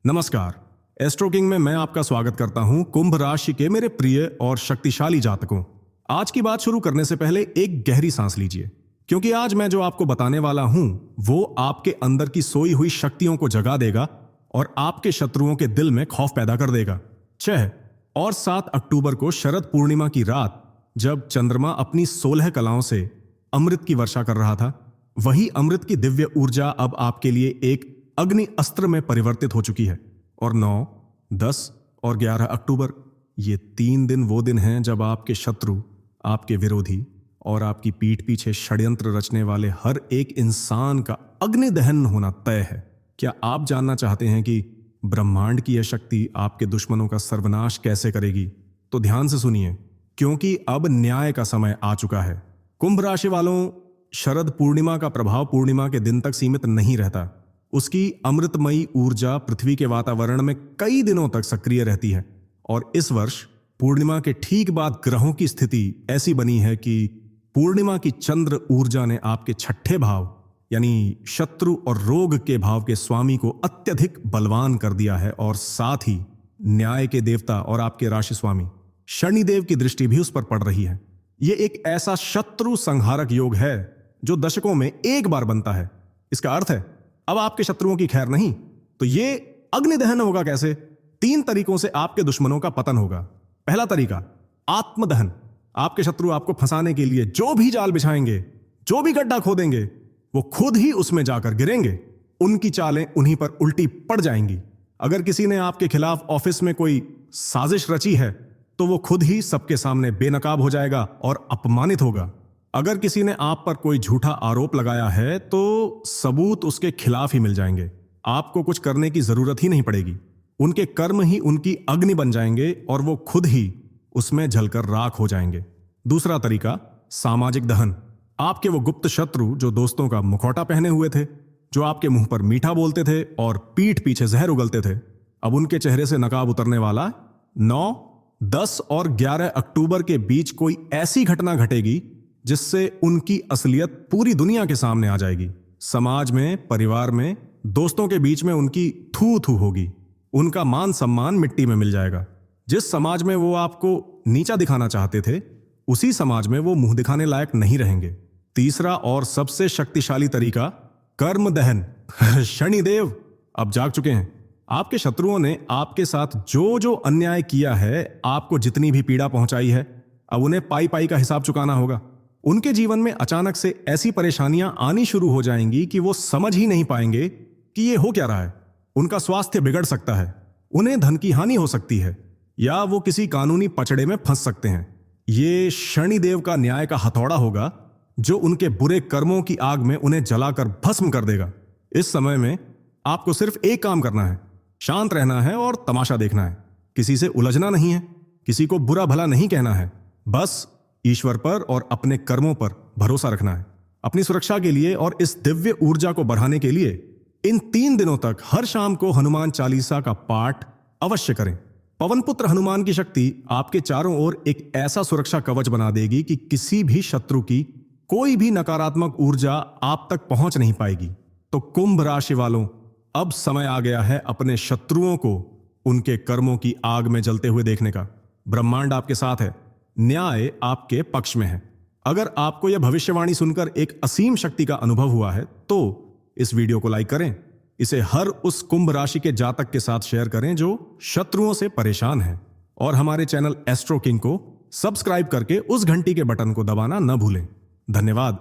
नमस्कार। Astro king में मैं आपका स्वागत करता हूं कुंभ राशि के मेरे प्रिय और शक्तिशाली जातकों। आज की बात शुरू करने से पहले एक गहरी सांस लीजिए, क्योंकि आज मैं जो आपको बताने वाला हूं वो आपके अंदर की सोई हुई शक्तियों को जगा देगा और आपके शत्रुओं के दिल में खौफ पैदा कर देगा। 6 और 7 अक्टूबर को शरद पूर्णिमा की रात, जब चंद्रमा अपनी 16 कलाओं से अमृत की वर्षा कर रहा था, वही अमृत की दिव्य ऊर्जा अब आपके लिए एक अग्नि अस्त्र में परिवर्तित हो चुकी है। और 9, 10 और 11 अक्टूबर, ये 3 दिन वो दिन हैं जब आपके शत्रु, आपके विरोधी और आपकी पीठ पीछे षड्यंत्र रचने वाले हर एक इंसान का अग्नि दहन होना तय है। क्या आप जानना चाहते हैं कि ब्रह्मांड की यह शक्ति आपके दुश्मनों का सर्वनाश कैसे करेगी? तो ध्यान से सुनिए, क्योंकि अब न्याय का समय आ चुका है। कुंभ राशि वालों, शरद पूर्णिमा का प्रभाव पूर्णिमा के दिन तक सीमित नहीं रहता। उसकी अमृतमयी ऊर्जा पृथ्वी के वातावरण में कई दिनों तक सक्रिय रहती है। और इस वर्ष पूर्णिमा के ठीक बाद ग्रहों की स्थिति ऐसी बनी है कि पूर्णिमा की चंद्र ऊर्जा ने आपके छठे भाव यानी शत्रु और रोग के भाव के स्वामी को अत्यधिक बलवान कर दिया है। और साथ ही न्याय के देवता और आपके राशि स्वामी शनिदेव की दृष्टि भी उस पर पड़ रही है। यह एक ऐसा शत्रु संहारक योग है जो दशकों में एक बार बनता है। इसका अर्थ है अब आपके शत्रुओं की खैर नहीं। तो ये अग्निदहन होगा कैसे? 3 तरीकों से आपके दुश्मनों का पतन होगा। पहला तरीका, आत्मदहन। आपके शत्रु आपको फंसाने के लिए जो भी जाल बिछाएंगे, जो भी गड्ढा खोदेंगे, वो खुद ही उसमें जाकर गिरेंगे। उनकी चालें उन्हीं पर उल्टी पड़ जाएंगी। अगर किसी ने आपके खिलाफ ऑफिस में कोई साजिश रची है तो वो खुद ही सबके सामने बेनकाब हो जाएगा और अपमानित होगा। अगर किसी ने आप पर कोई झूठा आरोप लगाया है तो सबूत उसके खिलाफ ही मिल जाएंगे। आपको कुछ करने की जरूरत ही नहीं पड़ेगी। उनके कर्म ही उनकी अग्नि बन जाएंगे और वो खुद ही उसमें जलकर राख हो जाएंगे। दूसरा तरीका, सामाजिक दहन। आपके वो गुप्त शत्रु जो दोस्तों का मुखौटा पहने हुए थे, जो आपके मुंह पर मीठा बोलते थे और पीठ पीछे जहर उगलते थे, अब उनके चेहरे से नकाब उतरने वाला 9, 10 और 11 अक्टूबर के बीच कोई ऐसी घटना घटेगी जिससे उनकी असलियत पूरी दुनिया के सामने आ जाएगी। समाज में, परिवार में, दोस्तों के बीच में उनकी थू थू होगी। उनका मान सम्मान मिट्टी में मिल जाएगा। जिस समाज में वो आपको नीचा दिखाना चाहते थे, उसी समाज में वो मुंह दिखाने लायक नहीं रहेंगे। तीसरा और सबसे शक्तिशाली तरीका, कर्म दहन। शनिदेव अब जाग चुके हैं। आपके शत्रुओं ने आपके साथ जो जो अन्याय किया है, आपको जितनी भी पीड़ा पहुंचाई है, अब उन्हें पाई पाई का हिसाब चुकाना होगा। उनके जीवन में अचानक से ऐसी परेशानियां आनी शुरू हो जाएंगी कि वो समझ ही नहीं पाएंगे कि ये हो क्या रहा है। उनका स्वास्थ्य बिगड़ सकता है, उन्हें धन की हानि हो सकती है, या वो किसी कानूनी पचड़े में फंस सकते हैं। ये शनिदेव का न्याय का हथौड़ा होगा जो उनके बुरे कर्मों की आग में उन्हें जलाकर भस्म कर देगा। इस समय में आपको सिर्फ एक काम करना है, शांत रहना है और तमाशा देखना है। किसी से उलझना नहीं है, किसी को बुरा भला नहीं कहना है। बस ईश्वर पर और अपने कर्मों पर भरोसा रखना है। अपनी सुरक्षा के लिए और इस दिव्य ऊर्जा को बढ़ाने के लिए इन 3 दिनों तक हर शाम को हनुमान चालीसा का पाठ अवश्य करें। पवन पुत्र हनुमान की शक्ति आपके चारों ओर एक ऐसा सुरक्षा कवच बना देगी कि किसी भी शत्रु की कोई भी नकारात्मक ऊर्जा आप तक पहुंच नहीं पाएगी। तो कुंभ राशि वालों, अब समय आ गया है अपने शत्रुओं को उनके कर्मों की आग में जलते हुए देखने का। ब्रह्मांड आपके साथ है, न्याय आपके पक्ष में है। अगर आपको यह भविष्यवाणी सुनकर एक असीम शक्ति का अनुभव हुआ है तो इस वीडियो को लाइक करें। इसे हर उस कुंभ राशि के जातक के साथ शेयर करें जो शत्रुओं से परेशान है। और हमारे चैनल एस्ट्रो किंग को सब्सक्राइब करके उस घंटी के बटन को दबाना न भूलें। धन्यवाद।